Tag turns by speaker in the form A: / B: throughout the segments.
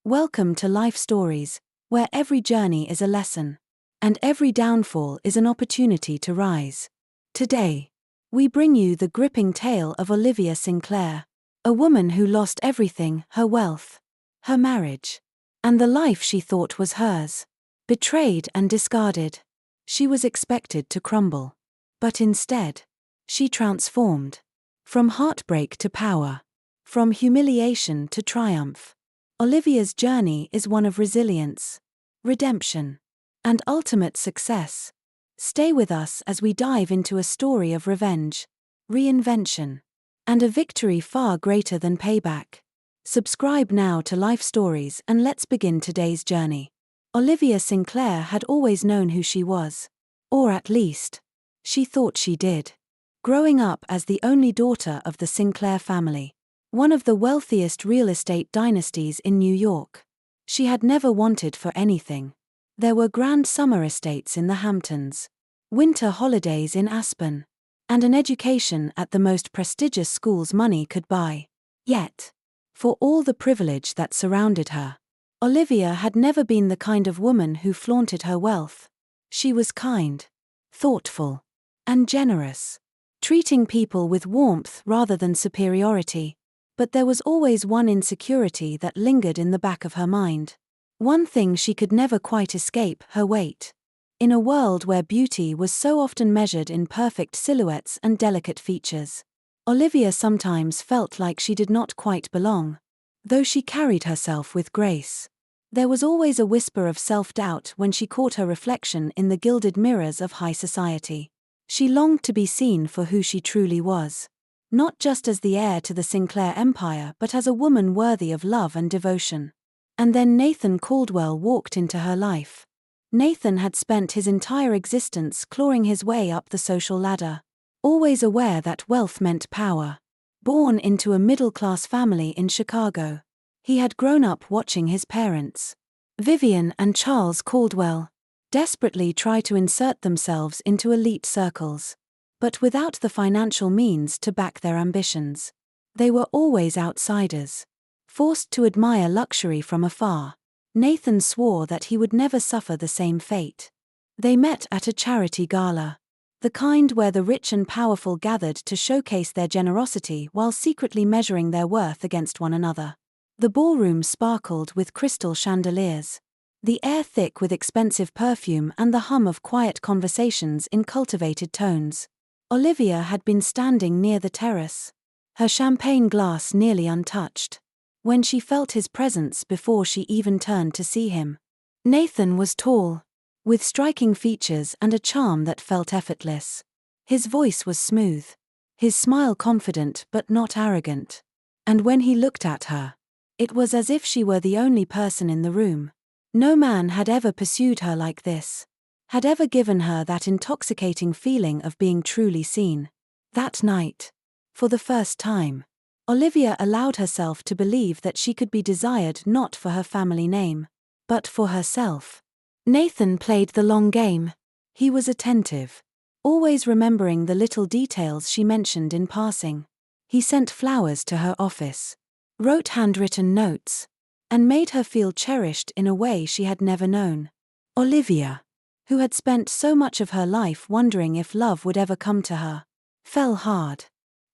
A: Welcome to Life Stories, where every journey is a lesson, and every downfall is an opportunity to rise. Today, we bring you the gripping tale of Olivia Sinclair, a woman who lost everything: her wealth, her marriage, and the life she thought was hers. Betrayed and discarded, she was expected to crumble. But instead, she transformed. From heartbreak to power, from humiliation to triumph. Olivia's journey is one of resilience, redemption, and ultimate success. Stay with us as we dive into a story of revenge, reinvention, and a victory far greater than payback. Subscribe now to Life Stories and let's begin today's journey. Olivia Sinclair had always known who she was. Or at least, she thought she did. Growing up as the only daughter of the Sinclair family, one of the wealthiest real estate dynasties in New York, she had never wanted for anything. There were grand summer estates in the Hamptons, winter holidays in Aspen, and an education at the most prestigious schools money could buy. Yet, for all the privilege that surrounded her, Olivia had never been the kind of woman who flaunted her wealth. She was kind, thoughtful, and generous, treating people with warmth rather than superiority. But there was always one insecurity that lingered in the back of her mind. One thing she could never quite escape: her weight. In a world where beauty was so often measured in perfect silhouettes and delicate features, Olivia sometimes felt like she did not quite belong. Though she carried herself with grace, there was always a whisper of self-doubt when she caught her reflection in the gilded mirrors of high society. She longed to be seen for who she truly was. Not just as the heir to the Sinclair empire, but as a woman worthy of love and devotion. And then Nathan Caldwell walked into her life. Nathan had spent his entire existence clawing his way up the social ladder, always aware that wealth meant power. Born into a middle-class family in Chicago, he had grown up watching his parents, Vivian and Charles Caldwell, desperately try to insert themselves into elite circles. But without the financial means to back their ambitions, they were always outsiders, forced to admire luxury from afar. Nathan swore that he would never suffer the same fate. They met at a charity gala, the kind where the rich and powerful gathered to showcase their generosity while secretly measuring their worth against one another. The ballroom sparkled with crystal chandeliers, the air thick with expensive perfume and the hum of quiet conversations in cultivated tones. Olivia had been standing near the terrace, her champagne glass nearly untouched, when she felt his presence before she even turned to see him. Nathan was tall, with striking features and a charm that felt effortless. His voice was smooth, his smile confident but not arrogant. And when he looked at her, it was as if she were the only person in the room. No man had ever pursued her like this, had ever given her that intoxicating feeling of being truly seen. That night, for the first time, Olivia allowed herself to believe that she could be desired not for her family name, but for herself. Nathan played the long game. He was attentive, always remembering the little details she mentioned in passing. He sent flowers to her office, wrote handwritten notes, and made her feel cherished in a way she had never known. Olivia, who had spent so much of her life wondering if love would ever come to her, fell hard.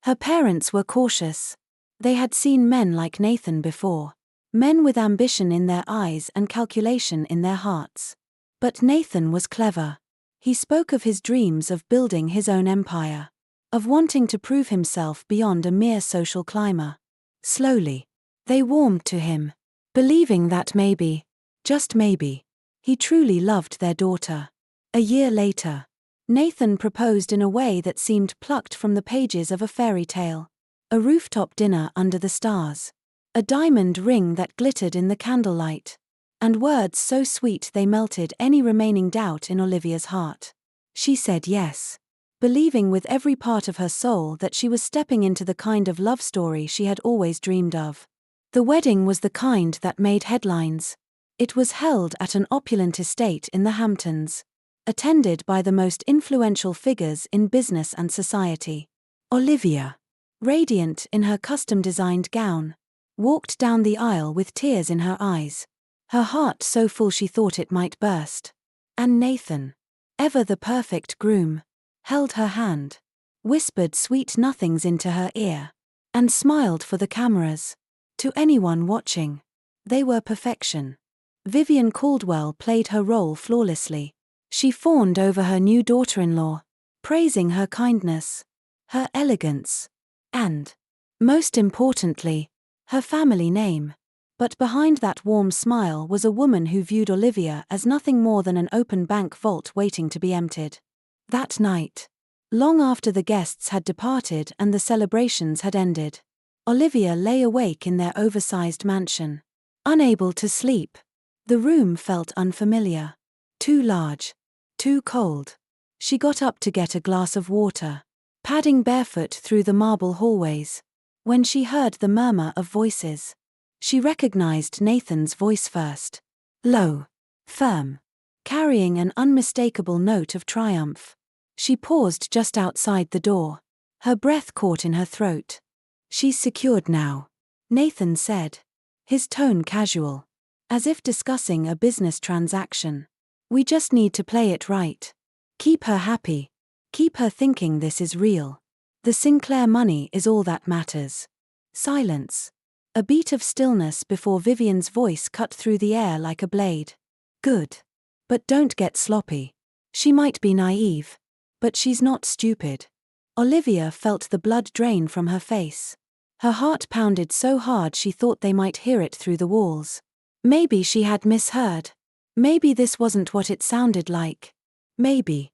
A: Her parents were cautious. They had seen men like Nathan before, men with ambition in their eyes and calculation in their hearts. But Nathan was clever. He spoke of his dreams of building his own empire, of wanting to prove himself beyond a mere social climber. Slowly, they warmed to him, believing that maybe, just maybe, he truly loved their daughter. A year later, Nathan proposed in a way that seemed plucked from the pages of a fairy tale. A rooftop dinner under the stars, a diamond ring that glittered in the candlelight, and words so sweet they melted any remaining doubt in Olivia's heart. She said yes, believing with every part of her soul that she was stepping into the kind of love story she had always dreamed of. The wedding was the kind that made headlines. It was held at an opulent estate in the Hamptons, attended by the most influential figures in business and society. Olivia, radiant in her custom-designed gown, walked down the aisle with tears in her eyes, her heart so full she thought it might burst. And Nathan, ever the perfect groom, held her hand, whispered sweet nothings into her ear, and smiled for the cameras. To anyone watching, they were perfection. Vivian Caldwell played her role flawlessly. She fawned over her new daughter-in-law, praising her kindness, her elegance, and, most importantly, her family name. But behind that warm smile was a woman who viewed Olivia as nothing more than an open bank vault waiting to be emptied. That night, long after the guests had departed and the celebrations had ended, Olivia lay awake in their oversized mansion. Unable to sleep, the room felt unfamiliar. Too large, too cold. She got up to get a glass of water, padding barefoot through the marble hallways, when she heard the murmur of voices. She recognized Nathan's voice first. Low, firm, carrying an unmistakable note of triumph. She paused just outside the door, her breath caught in her throat. "She's secured now," Nathan said, his tone casual, as if discussing a business transaction. "We just need to play it right. Keep her happy. Keep her thinking this is real. The Sinclair money is all that matters." Silence. A beat of stillness before Vivian's voice cut through the air like a blade. "Good. But don't get sloppy. She might be naive, but she's not stupid." Olivia felt the blood drain from her face. Her heart pounded so hard she thought they might hear it through the walls. Maybe she had misheard. Maybe this wasn't what it sounded like. Maybe.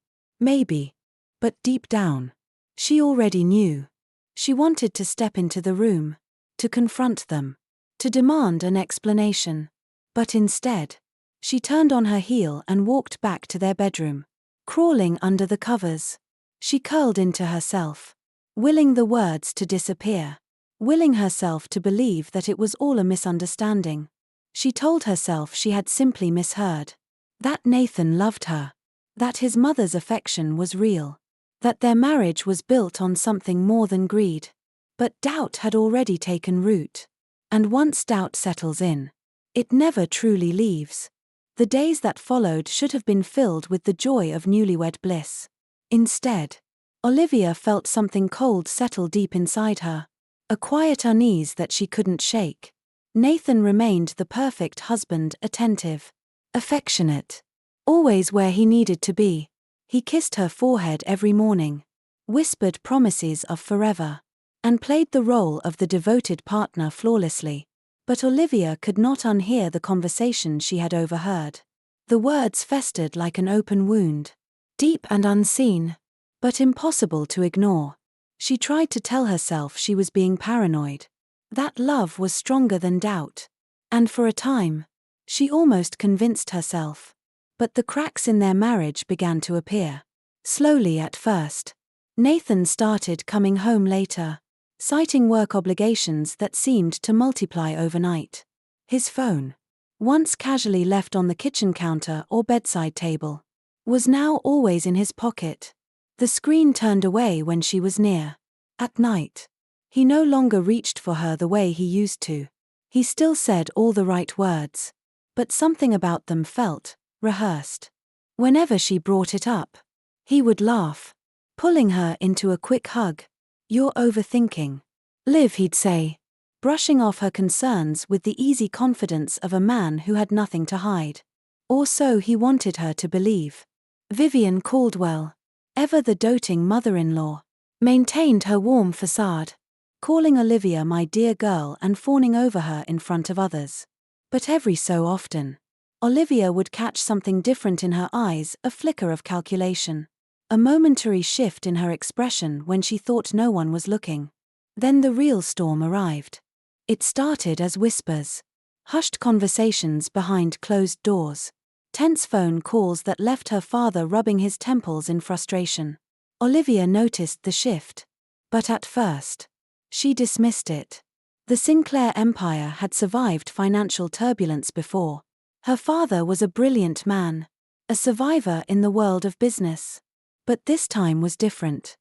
A: But deep down, she already knew. She wanted to step into the room, to confront them, to demand an explanation. But instead, she turned on her heel and walked back to their bedroom. Crawling under the covers, she curled into herself, willing the words to disappear, willing herself to believe that it was all a misunderstanding. She told herself she had simply misheard, that Nathan loved her, that his mother's affection was real, that their marriage was built on something more than greed. But doubt had already taken root. And once doubt settles in, it never truly leaves. The days that followed should have been filled with the joy of newlywed bliss. Instead, Olivia felt something cold settle deep inside her, a quiet unease that she couldn't shake. Nathan remained the perfect husband, attentive, affectionate, always where he needed to be. He kissed her forehead every morning, whispered promises of forever, and played the role of the devoted partner flawlessly. But Olivia could not unhear the conversation she had overheard. The words festered like an open wound, deep and unseen, but impossible to ignore. She tried to tell herself she was being paranoid, that love was stronger than doubt, and for a time, she almost convinced herself. But the cracks in their marriage began to appear. Slowly at first. Nathan started coming home later, citing work obligations that seemed to multiply overnight. His phone, once casually left on the kitchen counter or bedside table, was now always in his pocket. The screen turned away when she was near. At night, he no longer reached for her the way he used to. He still said all the right words, but something about them felt rehearsed. Whenever she brought it up, he would laugh, pulling her into a quick hug. "You're overthinking, Liv," he'd say, brushing off her concerns with the easy confidence of a man who had nothing to hide. Or so he wanted her to believe. Vivian Caldwell, ever the doting mother-in-law, maintained her warm facade, calling Olivia my dear girl and fawning over her in front of others. But every so often, Olivia would catch something different in her eyes, a flicker of calculation, a momentary shift in her expression when she thought no one was looking. Then the real storm arrived. It started as whispers, hushed conversations behind closed doors, tense phone calls that left her father rubbing his temples in frustration. Olivia noticed the shift, but at first, she dismissed it. The Sinclair empire had survived financial turbulence before. Her father was a brilliant man, a survivor in the world of business. But this time was different.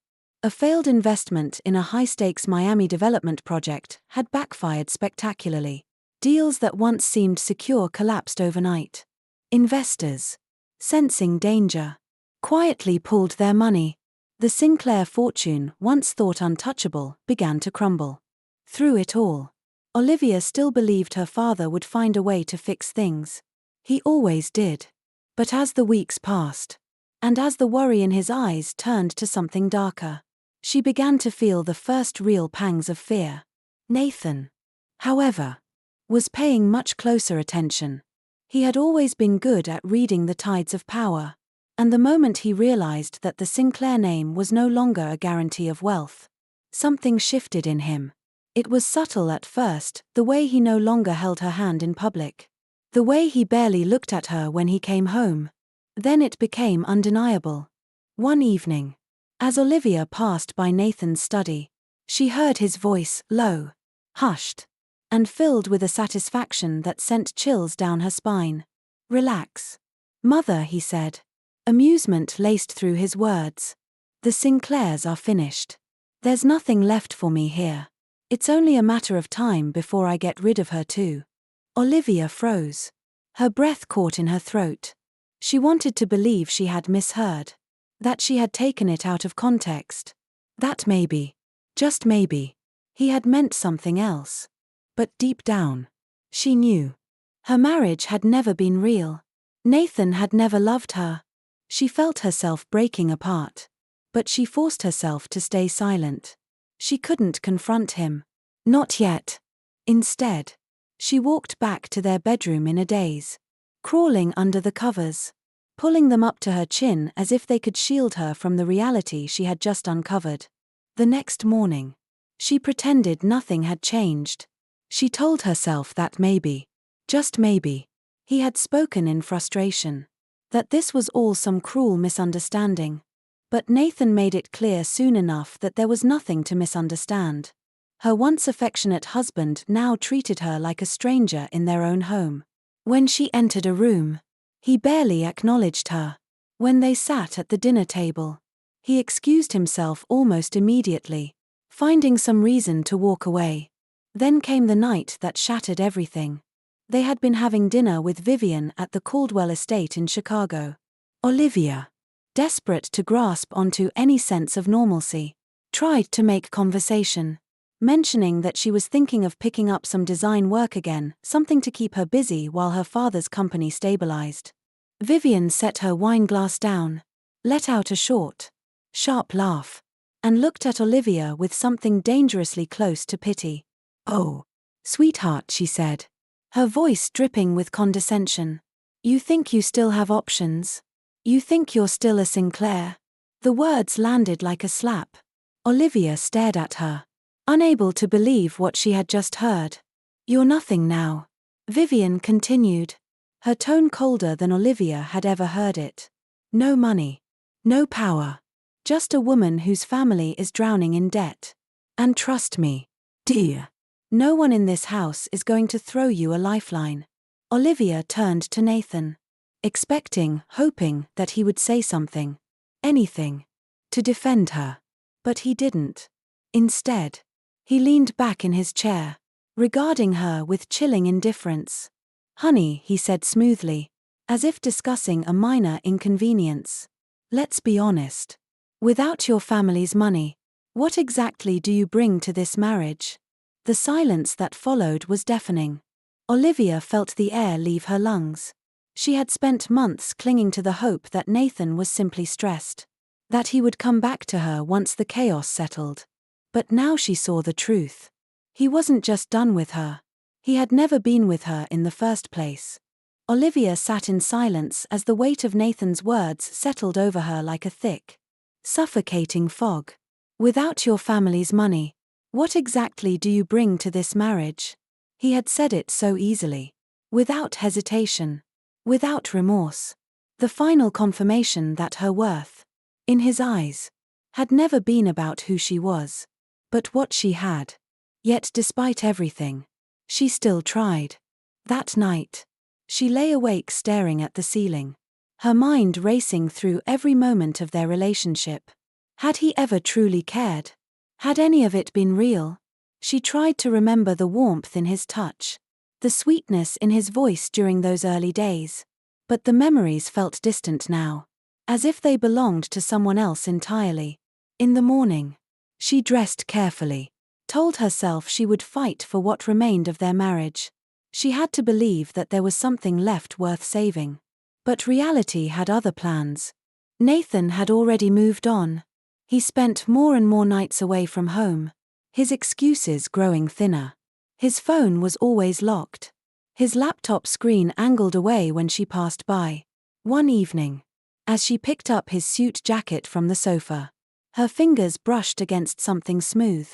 A: A failed investment in a high-stakes Miami development project had backfired spectacularly. Deals that once seemed secure collapsed overnight. Investors, sensing danger, quietly pulled their money. The Sinclair fortune, once thought untouchable, began to crumble. Through it all, Olivia still believed her father would find a way to fix things. He always did. But as the weeks passed, and as the worry in his eyes turned to something darker, she began to feel the first real pangs of fear. Nathan, however, was paying much closer attention. He had always been good at reading the tides of power, and the moment he realized that the Sinclair name was no longer a guarantee of wealth, something shifted in him. It was subtle at first, the way he no longer held her hand in public, the way he barely looked at her when he came home. Then it became undeniable. One evening, as Olivia passed by Nathan's study, she heard his voice, low, hushed, and filled with a satisfaction that sent chills down her spine. "Relax, Mother," he said. Amusement laced through his words. "The Sinclairs are finished. There's nothing left for me here. It's only a matter of time before I get rid of her too." Olivia froze. Her breath caught in her throat. She wanted to believe she had misheard, that she had taken it out of context, that maybe, just maybe, he had meant something else. But deep down, she knew. Her marriage had never been real. Nathan had never loved her. She felt herself breaking apart. But she forced herself to stay silent. She couldn't confront him. Not yet. Instead, she walked back to their bedroom in a daze, crawling under the covers, pulling them up to her chin as if they could shield her from the reality she had just uncovered. The next morning, she pretended nothing had changed. She told herself that maybe, just maybe, he had spoken in frustration, that this was all some cruel misunderstanding. But Nathan made it clear soon enough that there was nothing to misunderstand. Her once affectionate husband now treated her like a stranger in their own home. When she entered a room, he barely acknowledged her. When they sat at the dinner table, he excused himself almost immediately, finding some reason to walk away. Then came the night that shattered everything. They had been having dinner with Vivian at the Caldwell estate in Chicago. Olivia, desperate to grasp onto any sense of normalcy, tried to make conversation, mentioning that she was thinking of picking up some design work again, something to keep her busy while her father's company stabilized. Vivian set her wine glass down, let out a short, sharp laugh, and looked at Olivia with something dangerously close to pity. "Oh, sweetheart," she said, her voice dripping with condescension. "You think you still have options? You think you're still a Sinclair?" The words landed like a slap. Olivia stared at her, unable to believe what she had just heard. "You're nothing now," Vivian continued, her tone colder than Olivia had ever heard it. "No money, no power, just a woman whose family is drowning in debt. And trust me, dear, no one in this house is going to throw you a lifeline." Olivia turned to Nathan, expecting, hoping that he would say something, anything, to defend her. But he didn't. Instead, he leaned back in his chair, regarding her with chilling indifference. "Honey," he said smoothly, as if discussing a minor inconvenience, "let's be honest. Without your family's money, what exactly do you bring to this marriage?" The silence that followed was deafening. Olivia felt the air leave her lungs. She had spent months clinging to the hope that Nathan was simply stressed, that he would come back to her once the chaos settled. But now she saw the truth. He wasn't just done with her. He had never been with her in the first place. Olivia sat in silence as the weight of Nathan's words settled over her like a thick, suffocating fog. "Without your family's money, what exactly do you bring to this marriage?" He had said it so easily, without hesitation, without remorse. The final confirmation that her worth, in his eyes, had never been about who she was, but what she had. Yet despite everything, she still tried. That night, she lay awake staring at the ceiling, her mind racing through every moment of their relationship. Had he ever truly cared? Had any of it been real? She tried to remember the warmth in his touch, the sweetness in his voice during those early days. But the memories felt distant now, as if they belonged to someone else entirely. In the morning, she dressed carefully, told herself she would fight for what remained of their marriage. She had to believe that there was something left worth saving. But reality had other plans. Nathan had already moved on. He spent more and more nights away from home, his excuses growing thinner. His phone was always locked, his laptop screen angled away when she passed by. One evening, as she picked up his suit jacket from the sofa, her fingers brushed against something smooth.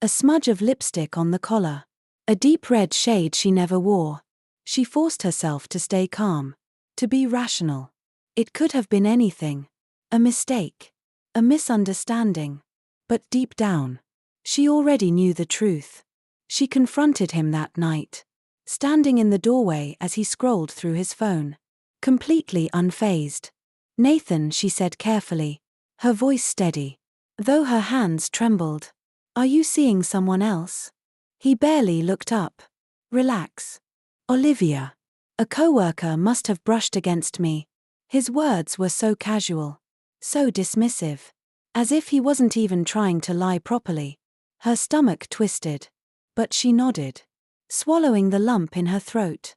A: A smudge of lipstick on the collar. A deep red shade she never wore. She forced herself to stay calm, to be rational. It could have been anything. A mistake. A misunderstanding. But deep down, she already knew the truth. She confronted him that night, standing in the doorway as he scrolled through his phone, completely unfazed. "Nathan," she said carefully, her voice steady, though her hands trembled. "Are you seeing someone else?" He barely looked up. "Relax. Olivia. A coworker must have brushed against me." His words were so casual, so dismissive, as if he wasn't even trying to lie properly. Her stomach twisted, but she nodded, swallowing the lump in her throat.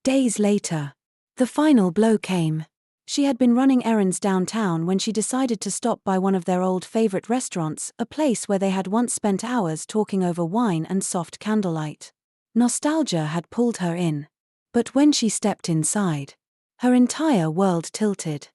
A: Days later, the final blow came. She had been running errands downtown when she decided to stop by one of their old favorite restaurants, a place where they had once spent hours talking over wine and soft candlelight. Nostalgia had pulled her in. But when she stepped inside, her entire world tilted.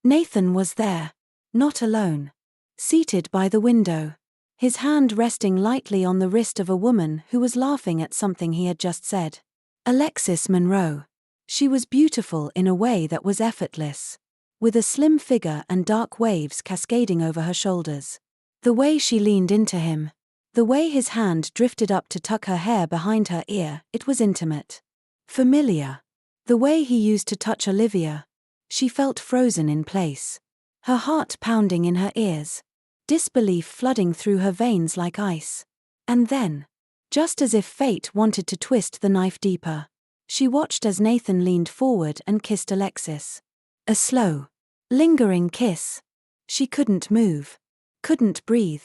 A: Nathan was there, not alone. Seated by the window, his hand resting lightly on the wrist of a woman who was laughing at something he had just said. Alexis Monroe. She was beautiful in a way that was effortless, with a slim figure and dark waves cascading over her shoulders. The way she leaned into him, the way his hand drifted up to tuck her hair behind her ear, it was intimate. Familiar. The way he used to touch Olivia. She felt frozen in place, her heart pounding in her ears, disbelief flooding through her veins like ice. And then, just as if fate wanted to twist the knife deeper, she watched as Nathan leaned forward and kissed Alexis. A slow, lingering kiss. She couldn't move, couldn't breathe.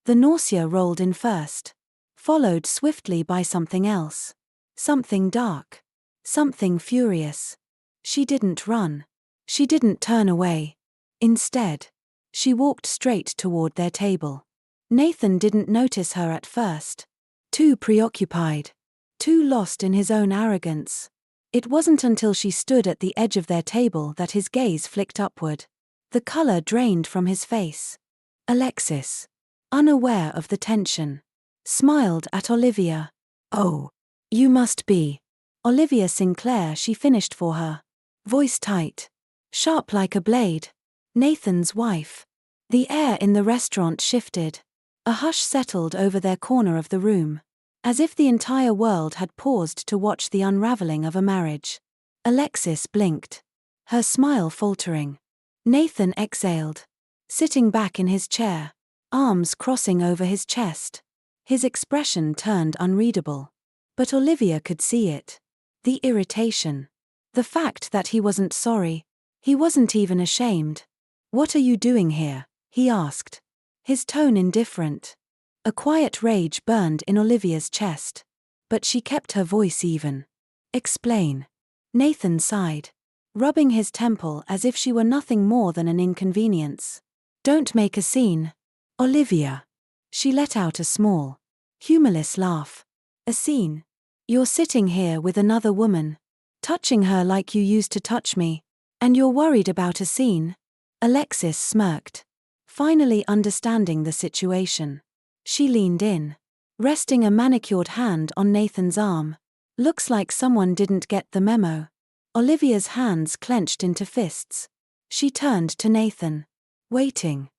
A: The nausea rolled in first, followed swiftly by something else. Something dark. Something furious. She didn't run. She didn't turn away. Instead, she walked straight toward their table. Nathan didn't notice her at first. Too preoccupied. Too lost in his own arrogance. It wasn't until she stood at the edge of their table that his gaze flicked upward. The color drained from his face. Alexis, unaware of the tension, smiled at Olivia. "Oh, you must be Olivia Sinclair," she finished for her. Voice tight, sharp like a blade. Nathan's wife. The air in the restaurant shifted. A hush settled over their corner of the room, as if the entire world had paused to watch the unraveling of a marriage. Alexis blinked, her smile faltering. Nathan exhaled, sitting back in his chair, arms crossing over his chest. His expression turned unreadable. But Olivia could see it. The irritation. The fact that he wasn't sorry. He wasn't even ashamed. "What are you doing here?" he asked, his tone indifferent. A quiet rage burned in Olivia's chest, but she kept her voice even. "Explain." Nathan sighed, rubbing his temple as if she were nothing more than an inconvenience. "Don't make a scene, Olivia." She let out a small, humorless laugh. "A scene? You're sitting here with another woman, touching her like you used to touch me, and you're worried about a scene?" Alexis smirked, finally understanding the situation. She leaned in, resting a manicured hand on Nathan's arm. "Looks like someone didn't get the memo." Olivia's hands clenched into fists. She turned to Nathan. Waiting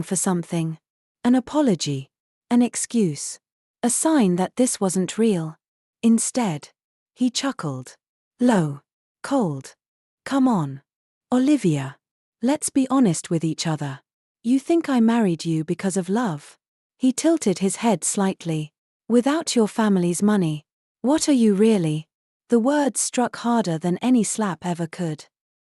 A: for something. An apology. An excuse. A sign that this wasn't real. Instead, he chuckled. Low. Cold. "Come on, Olivia. Let's be honest with each other. You think I married you because of love? He tilted his head slightly. Without your family's money. What are you really? The words struck harder than any slap ever could.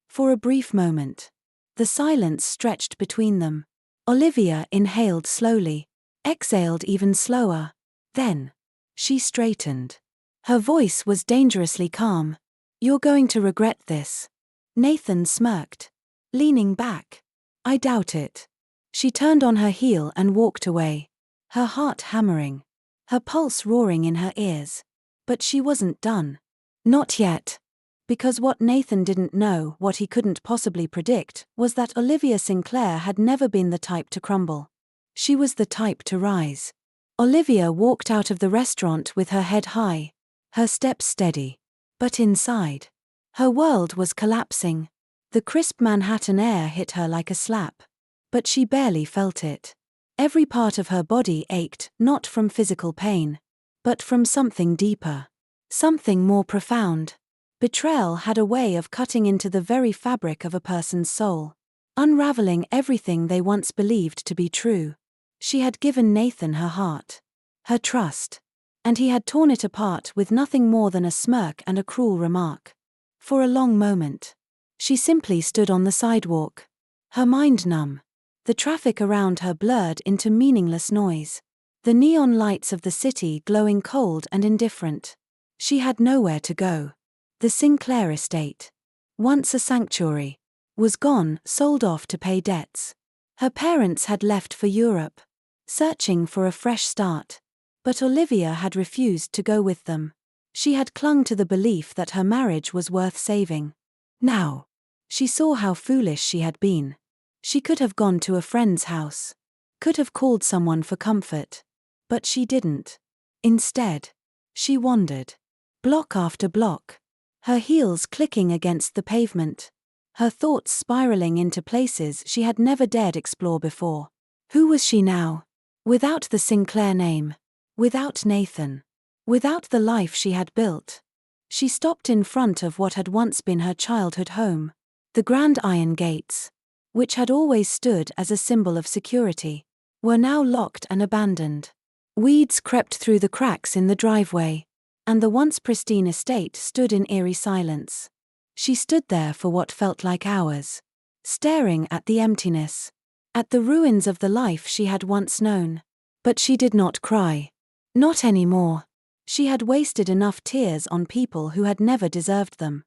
A: For a brief moment, the silence stretched between them. Olivia inhaled slowly, exhaled even slower. Then, she straightened. Her voice was dangerously calm. You're going to regret this. Nathan smirked, leaning back. I doubt it. She turned on her heel and walked away, her heart hammering, her pulse roaring in her ears. But she wasn't done. Not yet. Because what Nathan didn't know, what he couldn't possibly predict, was that Olivia Sinclair had never been the type to crumble. She was the type to rise. Olivia walked out of the restaurant with her head high, her steps steady. But inside, her world was collapsing. The crisp Manhattan air hit her like a slap. But she barely felt it. Every part of her body ached, not from physical pain, but from something deeper. Something more profound. Betrayal had a way of cutting into the very fabric of a person's soul, unraveling everything they once believed to be true. She had given Nathan her heart, her trust, and he had torn it apart with nothing more than a smirk and a cruel remark. For a long moment, she simply stood on the sidewalk, her mind numb. The traffic around her blurred into meaningless noise, the neon lights of the city glowing cold and indifferent. She had nowhere to go. The Sinclair estate, once a sanctuary, was gone, sold off to pay debts. Her parents had left for Europe, searching for a fresh start. But Olivia had refused to go with them. She had clung to the belief that her marriage was worth saving. Now, she saw how foolish she had been. She could have gone to a friend's house, could have called someone for comfort. But she didn't. Instead, she wandered, block after block, her heels clicking against the pavement, her thoughts spiraling into places she had never dared explore before. Who was she now? Without the Sinclair name, without Nathan, without the life she had built. She stopped in front of what had once been her childhood home. The grand iron gates, which had always stood as a symbol of security, were now locked and abandoned. Weeds crept through the cracks in the driveway, and the once pristine estate stood in eerie silence. She stood there for what felt like hours, staring at the emptiness, at the ruins of the life she had once known. But she did not cry. Not anymore. She had wasted enough tears on people who had never deserved them.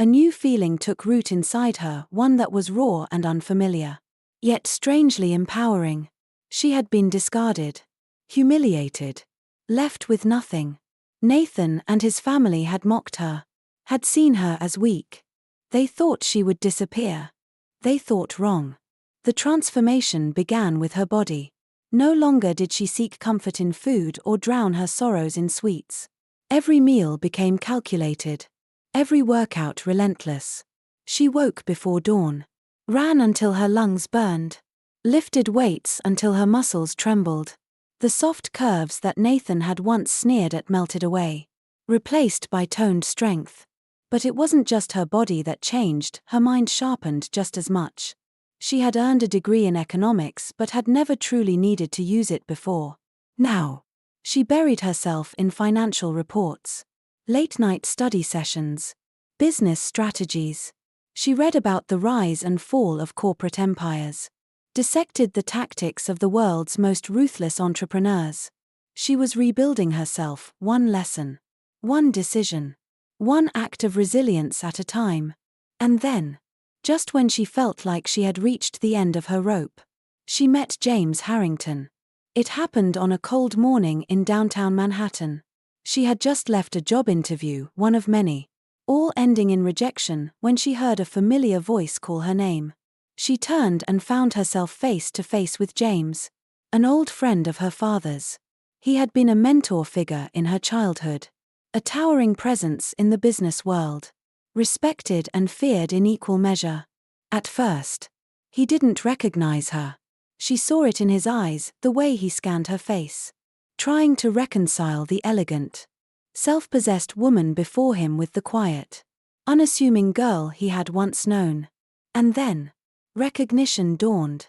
A: A new feeling took root inside her, one that was raw and unfamiliar, yet strangely empowering. She had been discarded, humiliated, left with nothing. Nathan and his family had mocked her, had seen her as weak. They thought she would disappear. They thought wrong. The transformation began with her body. No longer did she seek comfort in food or drown her sorrows in sweets. Every meal became calculated, every workout relentless. She woke before dawn, ran until her lungs burned, lifted weights until her muscles trembled. The soft curves that Nathan had once sneered at melted away, replaced by toned strength. But it wasn't just her body that changed, her mind sharpened just as much. She had earned a degree in economics but had never truly needed to use it before. Now, she buried herself in financial reports, late-night study sessions, business strategies. She read about the rise and fall of corporate empires, dissected the tactics of the world's most ruthless entrepreneurs. She was rebuilding herself, one lesson, one decision, one act of resilience at a time. And then, just when she felt like she had reached the end of her rope, she met James Harrington. It happened on a cold morning in downtown Manhattan. She had just left a job interview, one of many, all ending in rejection, when she heard a familiar voice call her name. She turned and found herself face to face with James, an old friend of her father's. He had been a mentor figure in her childhood, a towering presence in the business world, respected and feared in equal measure. At first, he didn't recognize her. She saw it in his eyes, the way he scanned her face, trying to reconcile the elegant, self-possessed woman before him with the quiet, unassuming girl he had once known. And then, recognition dawned.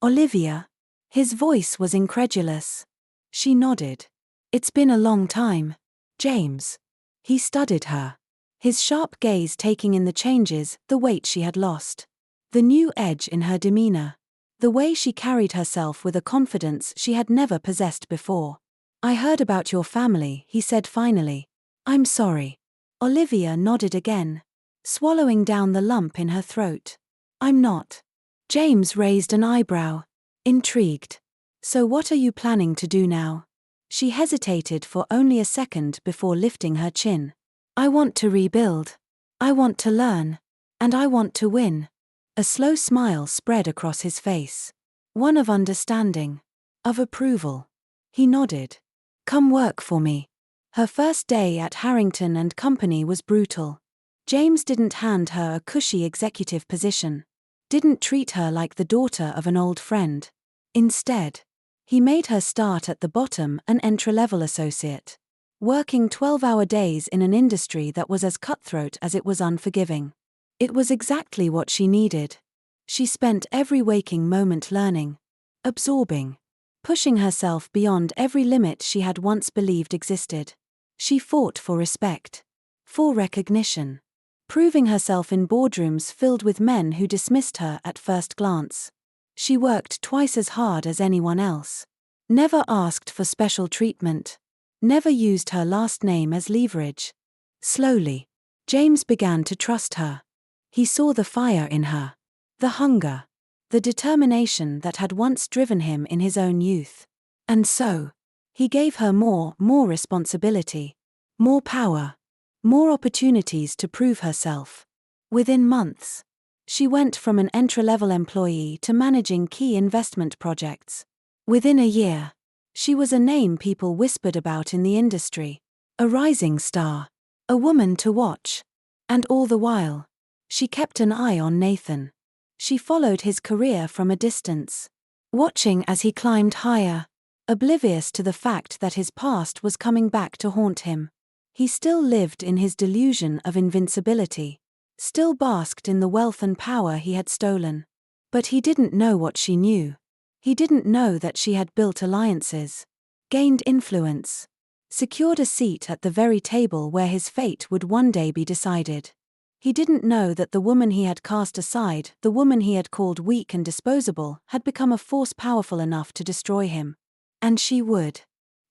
A: Olivia? His voice was incredulous. She nodded. It's been a long time, James. He studied her, his sharp gaze taking in the changes, the weight she had lost, the new edge in her demeanor, the way she carried herself with a confidence she had never possessed before. I heard about your family, he said finally. I'm sorry. Olivia nodded again, swallowing down the lump in her throat. I'm not. James raised an eyebrow, intrigued. So what are you planning to do now? She hesitated for only a second before lifting her chin. I want to rebuild. I want to learn. And I want to win. A slow smile spread across his face. One of understanding. Of approval. He nodded. Come work for me. Her first day at Harrington and Company was brutal. James didn't hand her a cushy executive position. Didn't treat her like the daughter of an old friend. Instead, he made her start at the bottom, an entry-level associate, working 12-hour days in an industry that was as cutthroat as it was unforgiving. It was exactly what she needed. She spent every waking moment learning, absorbing, pushing herself beyond every limit she had once believed existed. She fought for respect, for recognition, proving herself in boardrooms filled with men who dismissed her at first glance. She worked twice as hard as anyone else, never asked for special treatment, never used her last name as leverage. Slowly, James began to trust her. He saw the fire in her, the hunger, the determination that had once driven him in his own youth. And so, he gave her more responsibility, more power, more opportunities to prove herself. Within months, she went from an entry-level employee to managing key investment projects. Within a year, she was a name people whispered about in the industry, a rising star, a woman to watch. And all the while, she kept an eye on Nathan. She followed his career from a distance, watching as he climbed higher, oblivious to the fact that his past was coming back to haunt him. He still lived in his delusion of invincibility, still basked in the wealth and power he had stolen. But he didn't know what she knew. He didn't know that she had built alliances, gained influence, secured a seat at the very table where his fate would one day be decided. He didn't know that the woman he had cast aside, the woman he had called weak and disposable, had become a force powerful enough to destroy him. And she would.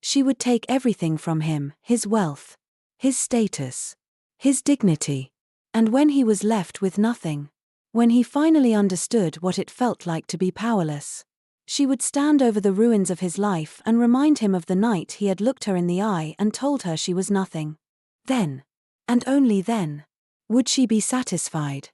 A: She would take everything from him, his wealth, his status, his dignity. And when he was left with nothing, when he finally understood what it felt like to be powerless, she would stand over the ruins of his life and remind him of the night he had looked her in the eye and told her she was nothing. Then, and only then, would she be satisfied?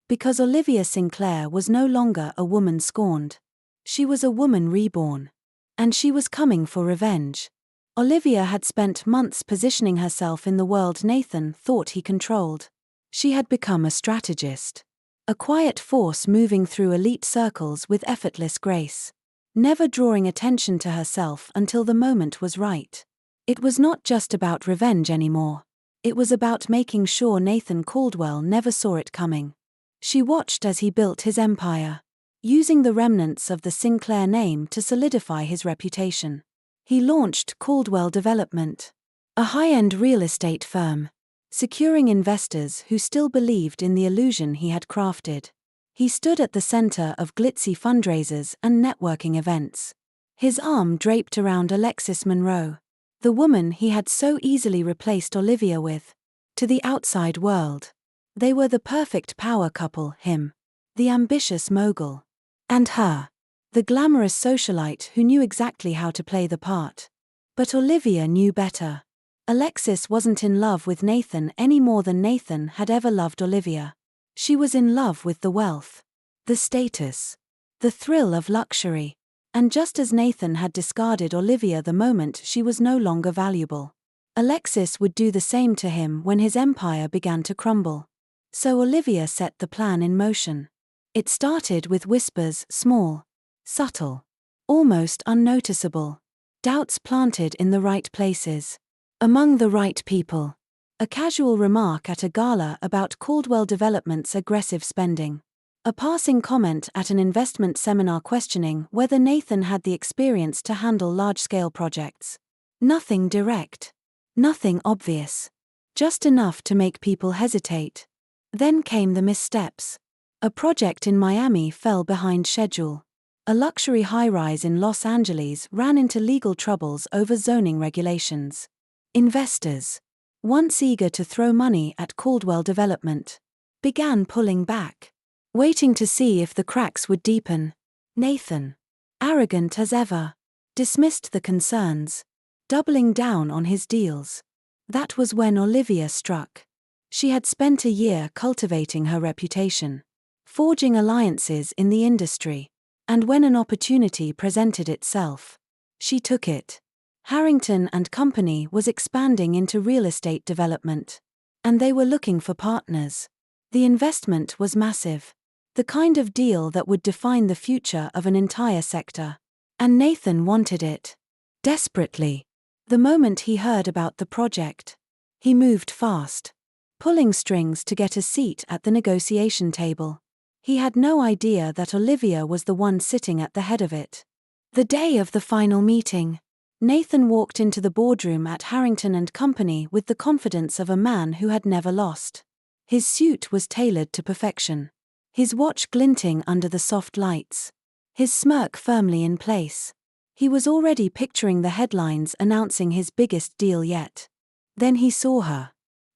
A: Because Olivia Sinclair was no longer a woman scorned. She was a woman reborn. And she was coming for revenge. Olivia had spent months positioning herself in the world Nathan thought he controlled. She had become a strategist, a quiet force moving through elite circles with effortless grace, never drawing attention to herself until the moment was right. It was not just about revenge anymore. It was about making sure Nathan Caldwell never saw it coming. She watched as he built his empire, using the remnants of the Sinclair name to solidify his reputation. He launched Caldwell Development, a high-end real estate firm, securing investors who still believed in the illusion he had crafted. He stood at the center of glitzy fundraisers and networking events, his arm draped around Alexis Monroe, the woman he had so easily replaced Olivia with. To the outside world, they were the perfect power couple, him, the ambitious mogul, and her, the glamorous socialite who knew exactly how to play the part. But Olivia knew better. Alexis wasn't in love with Nathan any more than Nathan had ever loved Olivia. She was in love with the wealth, the status, the thrill of luxury. And just as Nathan had discarded Olivia the moment she was no longer valuable, Alexis would do the same to him when his empire began to crumble. So Olivia set the plan in motion. It started with whispers, small, subtle, almost unnoticeable, doubts planted in the right places, among the right people. A casual remark at a gala about Caldwell Development's aggressive spending. A passing comment at an investment seminar questioning whether Nathan had the experience to handle large-scale projects. Nothing direct. Nothing obvious. Just enough to make people hesitate. Then came the missteps. A project in Miami fell behind schedule. A luxury high-rise in Los Angeles ran into legal troubles over zoning regulations. Investors, once eager to throw money at Caldwell Development, began pulling back, waiting to see if the cracks would deepen. Nathan, arrogant as ever, dismissed the concerns, doubling down on his deals. That was when Olivia struck. She had spent a year cultivating her reputation, forging alliances in the industry, and when an opportunity presented itself, she took it. Harrington and Company was expanding into real estate development, and they were looking for partners. The investment was massive, the kind of deal that would define the future of an entire sector. And Nathan wanted it. Desperately. The moment he heard about the project, he moved fast, pulling strings to get a seat at the negotiation table. He had no idea that Olivia was the one sitting at the head of it. The day of the final meeting, Nathan walked into the boardroom at Harrington and Company with the confidence of a man who had never lost. His suit was tailored to perfection, his watch glinting under the soft lights, his smirk firmly in place. He was already picturing the headlines announcing his biggest deal yet. Then he saw her.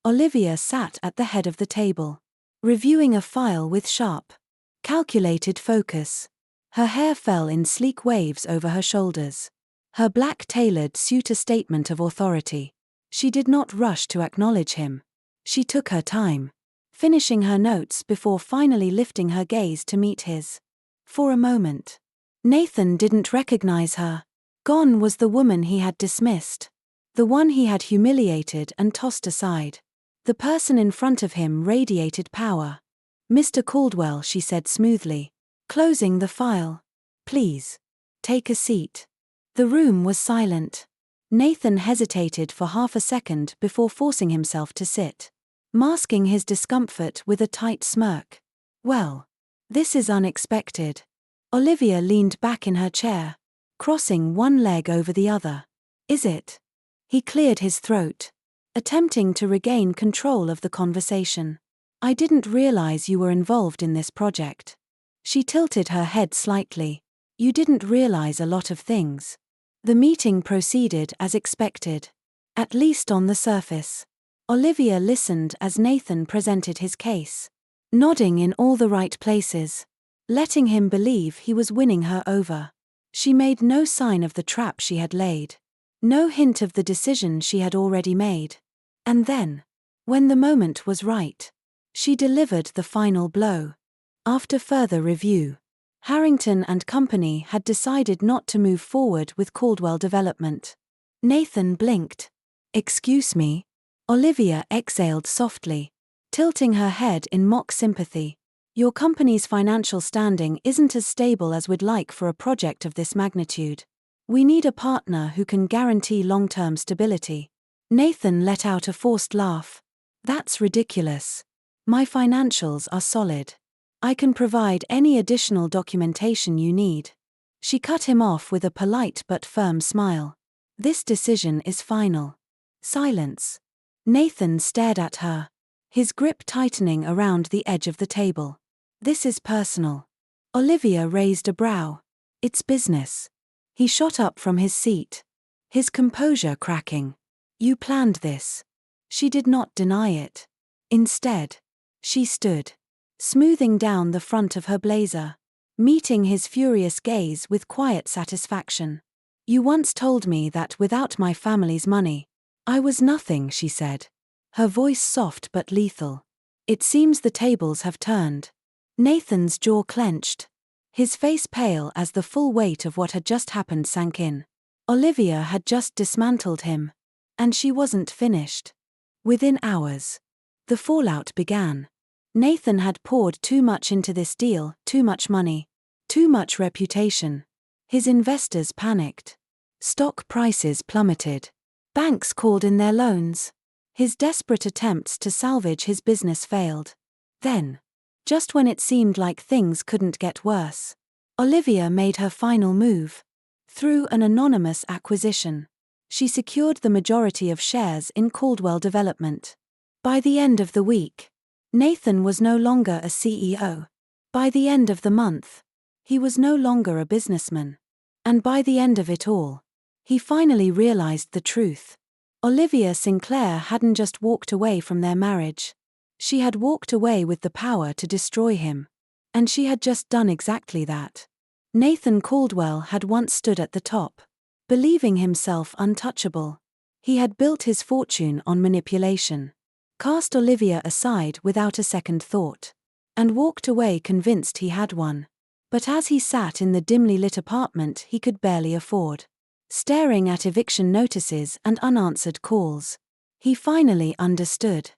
A: Olivia sat at the head of the table, reviewing a file with sharp, calculated focus. Her hair fell in sleek waves over her shoulders. Her black tailored suit a statement of authority. She did not rush to acknowledge him. She took her time, finishing her notes before finally lifting her gaze to meet his. For a moment, Nathan didn't recognize her. Gone was the woman he had dismissed, the one he had humiliated and tossed aside. The person in front of him radiated power. "Mr. Caldwell," she said smoothly, closing the file. "Please, take a seat." The room was silent. Nathan hesitated for half a second before forcing himself to sit, masking his discomfort with a tight smirk. "Well, this is unexpected." Olivia leaned back in her chair, crossing one leg over the other. "Is it?" He cleared his throat, attempting to regain control of the conversation. "I didn't realize you were involved in this project." She tilted her head slightly. "You didn't realize a lot of things." The meeting proceeded as expected, at least on the surface. Olivia listened as Nathan presented his case, nodding in all the right places, letting him believe he was winning her over. She made no sign of the trap she had laid, no hint of the decision she had already made. And then, when the moment was right, she delivered the final blow. After further review, Harrington and Company had decided not to move forward with Caldwell Development. Nathan blinked. "Excuse me?" Olivia exhaled softly, tilting her head in mock sympathy. "Your company's financial standing isn't as stable as we'd like for a project of this magnitude. We need a partner who can guarantee long-term stability." Nathan let out a forced laugh. "That's ridiculous. My financials are solid. I can provide any additional documentation you need." She cut him off with a polite but firm smile. "This decision is final." Silence. Nathan stared at her, his grip tightening around the edge of the table. "This is personal." Olivia raised a brow. "It's business." He shot up from his seat, his composure cracking. "You planned this." She did not deny it. Instead, she stood, smoothing down the front of her blazer, meeting his furious gaze with quiet satisfaction. "You once told me that without my family's money, I was nothing," she said, her voice soft but lethal. "It seems the tables have turned." Nathan's jaw clenched, his face pale as the full weight of what had just happened sank in. Olivia had just dismantled him, and she wasn't finished. Within hours, the fallout began. Nathan had poured too much into this deal, too much money, too much reputation. His investors panicked. Stock prices plummeted. Banks called in their loans. His desperate attempts to salvage his business failed. Then, Just when it seemed like things couldn't get worse, Olivia made her final move. Through an anonymous acquisition, she secured the majority of shares in Caldwell Development. By the end of the week, Nathan was no longer a CEO. By the end of the month, he was no longer a businessman. And by the end of it all, he finally realized the truth. Olivia Sinclair hadn't just walked away from their marriage. She had walked away with the power to destroy him. And she had just done exactly that. Nathan Caldwell had once stood at the top, believing himself untouchable. He had built his fortune on manipulation, cast Olivia aside without a second thought, and walked away convinced he had won. But as he sat in the dimly lit apartment he could barely afford, staring at eviction notices and unanswered calls, he finally understood.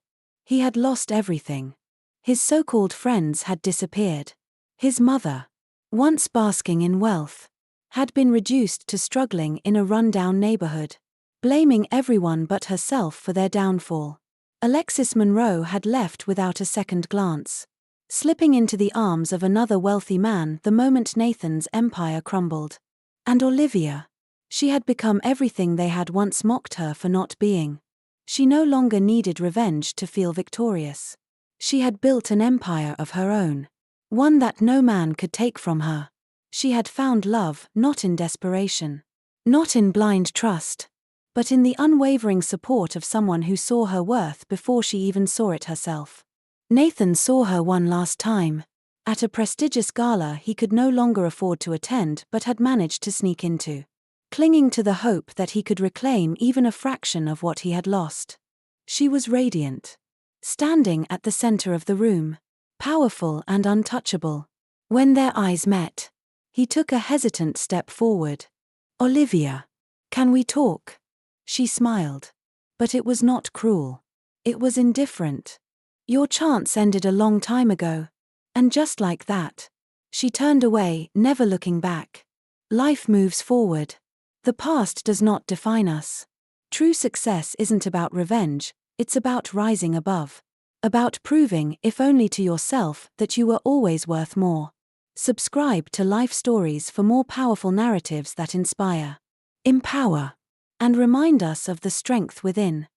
A: He had lost everything. His so-called friends had disappeared. His mother, once basking in wealth, had been reduced to struggling in a rundown neighborhood, blaming everyone but herself for their downfall. Alexis Monroe had left without a second glance, slipping into the arms of another wealthy man the moment Nathan's empire crumbled. And Olivia, she had become everything they had once mocked her for not being. She no longer needed revenge to feel victorious. She had built an empire of her own, one that no man could take from her. She had found love not in desperation, not in blind trust, but in the unwavering support of someone who saw her worth before she even saw it herself. Nathan saw her one last time, at a prestigious gala he could no longer afford to attend but had managed to sneak into, clinging to the hope that he could reclaim even a fraction of what he had lost. She was radiant, standing at the center of the room, powerful and untouchable. When their eyes met, he took a hesitant step forward. "Olivia, can we talk?" She smiled. But it was not cruel. It was indifferent. "Your chance ended a long time ago." And just like that, she turned away, never looking back. Life moves forward. The past does not define us. True success isn't about revenge, it's about rising above. About proving, if only to yourself, that you were always worth more. Subscribe to Life Stories for more powerful narratives that inspire, empower, and remind us of the strength within.